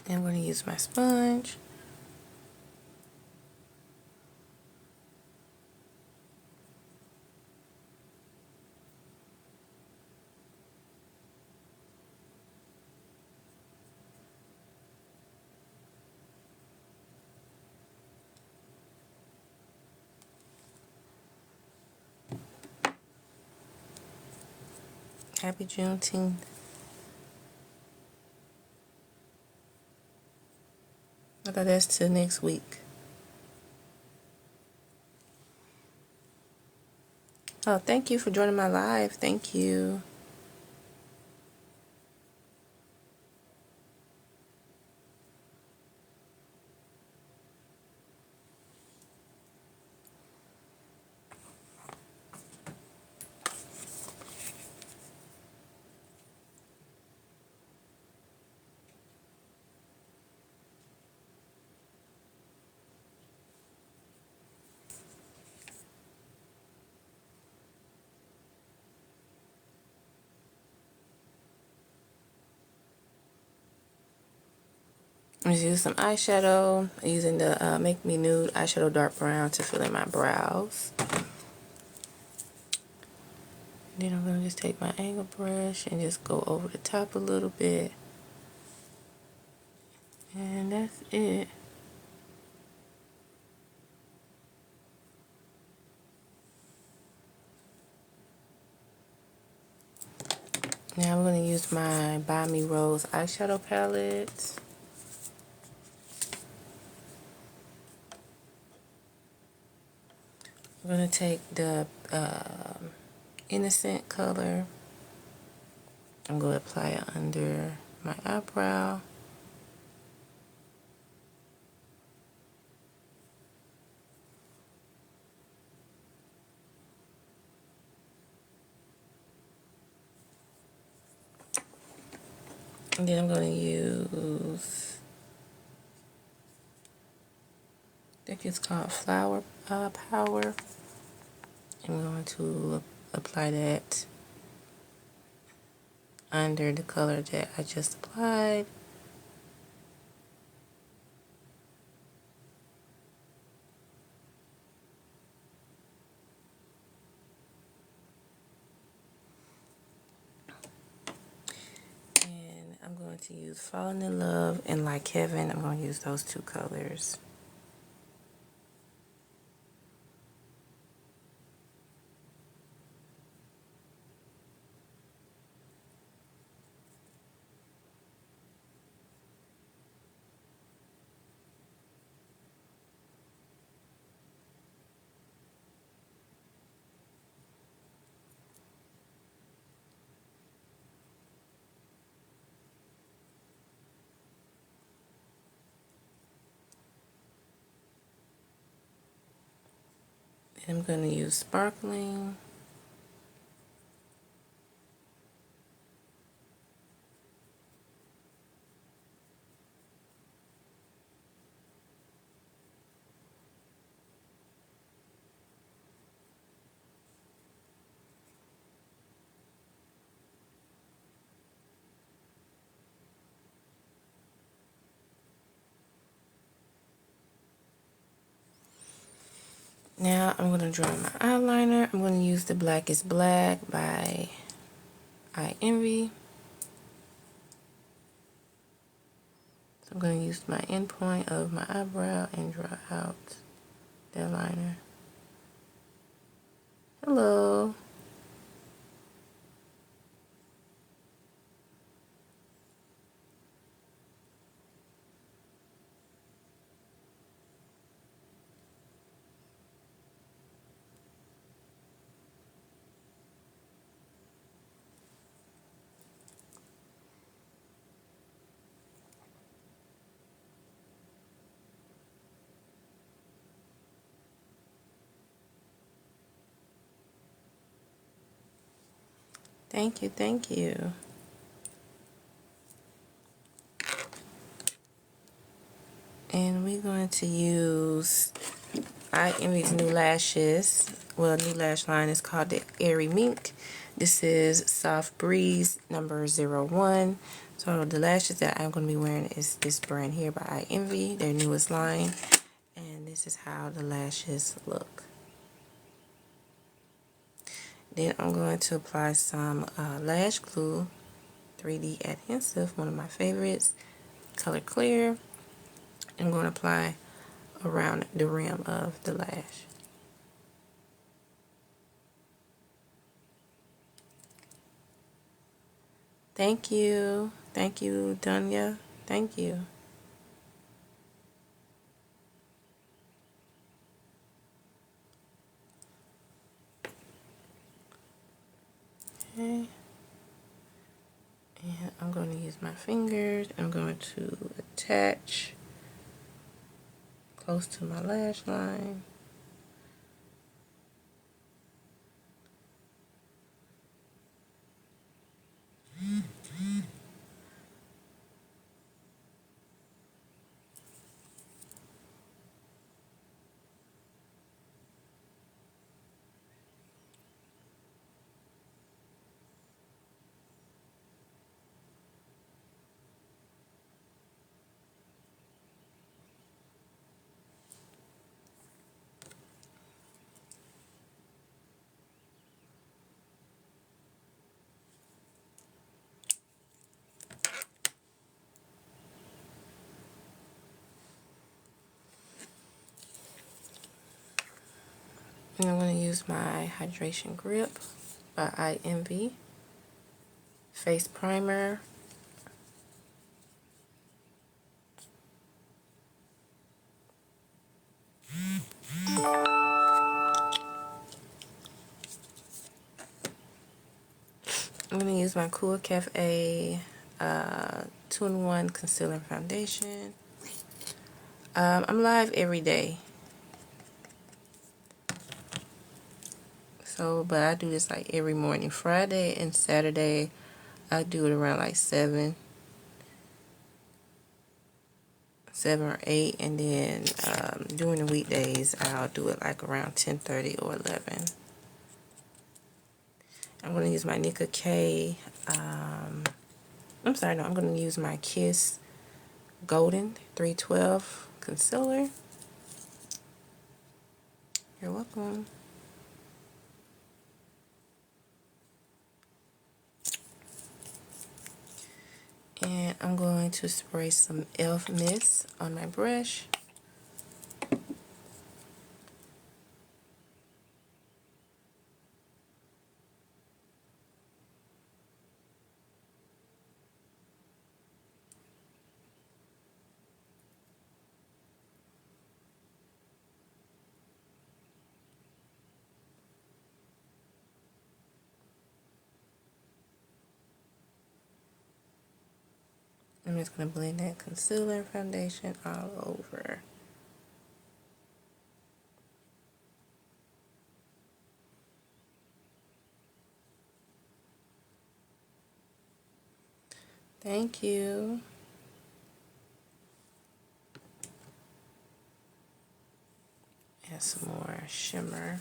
And I'm going to use my sponge. Happy Juneteenth. I thought that's till next week. Oh, thank you for joining my live. Thank you. I'm just using some eyeshadow. I'm using the Make Me Nude eyeshadow dark brown to fill in my brows. Then I'm going to just take my angle brush and just go over the top a little bit. And that's it. Now I'm going to use my Buy Me Rose eyeshadow palette. I'm going to take the Innocent color. I'm going to apply it under my eyebrow. And then I'm going to use, I think it's called Flower Power. I'm going to apply that under the color that I just applied. And I'm going to use Falling in Love and Like Heaven. I'm going to use those two colors. And I'm going to use Sparkling. Now I'm going to draw my eyeliner. I'm going to use the Black is Black by I Envy. So I'm going to use my end point of my eyebrow and draw out that liner. Hello. Thank you, thank you. And we're going to use I Envy's new lashes. Well, new lash line is called the Airy Mink. This is Soft Breeze number 01. So the lashes that I'm going to be wearing is this brand here by Envy, their newest line. And this is how the lashes look. Then I'm going to apply some lash glue, 3D adhesive, one of my favorites, color clear. I'm going to apply around the rim of the lash. Thank you. Thank you, Dunya. Thank you. Okay. And I'm going to use my fingers. I'm going to attach close to my lash line. And I'm going to use my Hydration Grip by Envy face primer. I'm going to use my Cool Cafe 2-in-1 Concealer Foundation. I'm live every day. So, but I do this like every morning. Friday and Saturday, I do it around like 7 or 8. And then during the weekdays, I'll do it like around 10:30 or 11. I'm going to use my Nicka K. I'm sorry, no, I'm going to use my Kiss Golden 312 Concealer. You're welcome. And I'm going to spray some e.l.f. mist on my brush. I'm just going to blend that concealer foundation all over. Thank you. Add some more shimmer.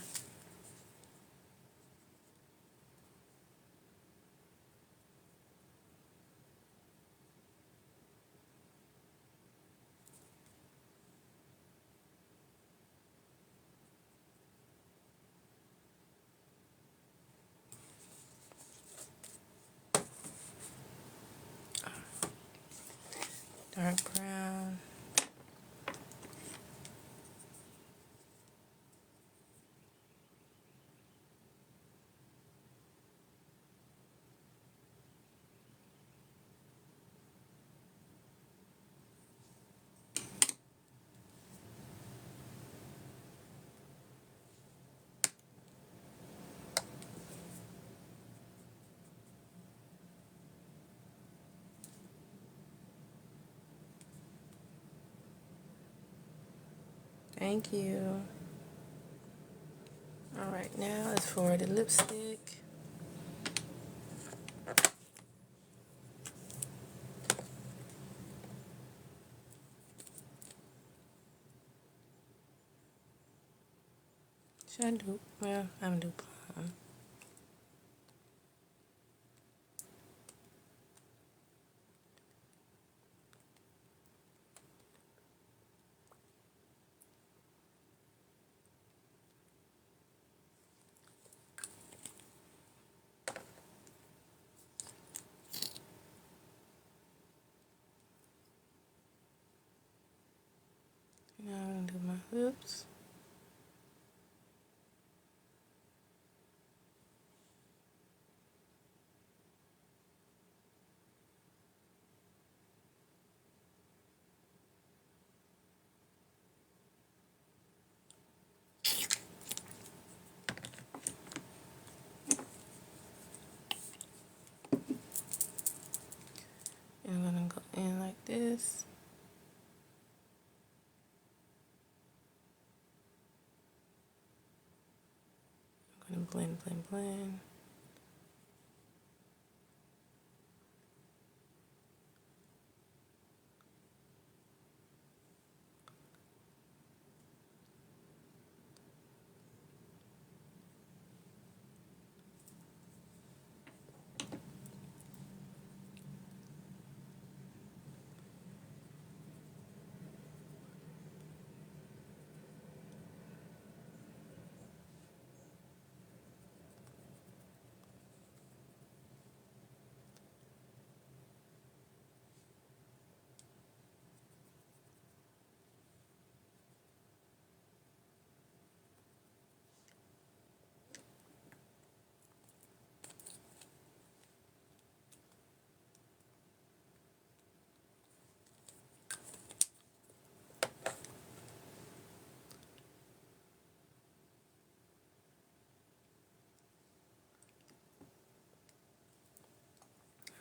Dark brown. Thank you. Alright, now it's for the lipstick. Should I do? Well, I'm gonna do plum. Oops. And I'm going to go in like this. I'm going to blend, blend, blend.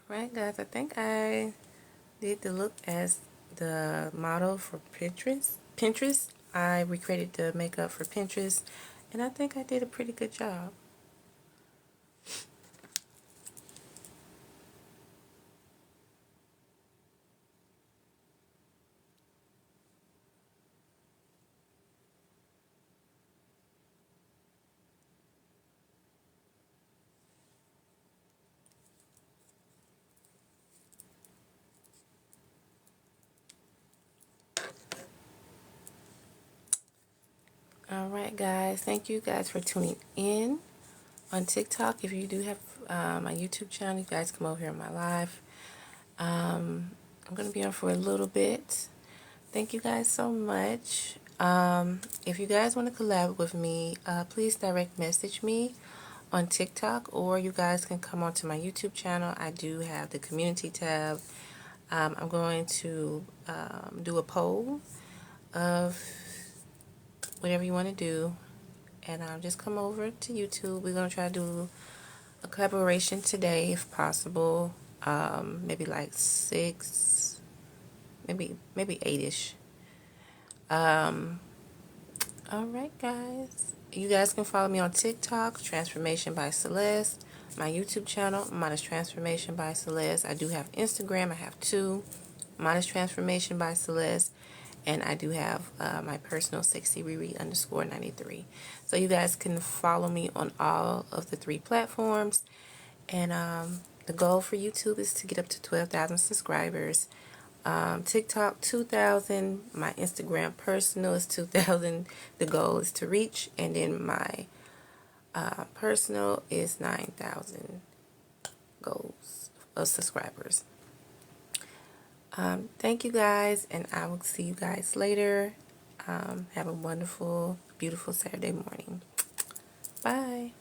Right, guys, I think I did the look as the model for Pinterest. I recreated the makeup for Pinterest, and I think I did a pretty good job. Alright, guys, thank you guys for tuning in on TikTok. If you do have my YouTube channel, you guys come over here on my live. I'm going to be on for a little bit. Thank you guys so much. If you guys want to collab with me, please direct message me on TikTok, or you guys can come onto my YouTube channel. I do have the community tab. I'm going to do a poll of whatever you want to do, and just come over to YouTube. We're going to try to do a collaboration today if possible. Maybe like 6, maybe 8ish. Alright, guys, you guys can follow me on TikTok, Transformation by Celeste, my YouTube channel, Modest Transformation by Celeste. I do have Instagram. I have 2, Modest Transformation by Celeste, and I do have my personal sexyriri_93. So you guys can follow me on all of the 3 platforms. And the goal for YouTube is to get up to 12,000 subscribers. TikTok 2,000. My Instagram personal is 2,000. The goal is to reach, and then my personal is 9,000 goals of subscribers. Thank you guys, and I will see you guys later. Have a wonderful, beautiful Saturday morning. Bye.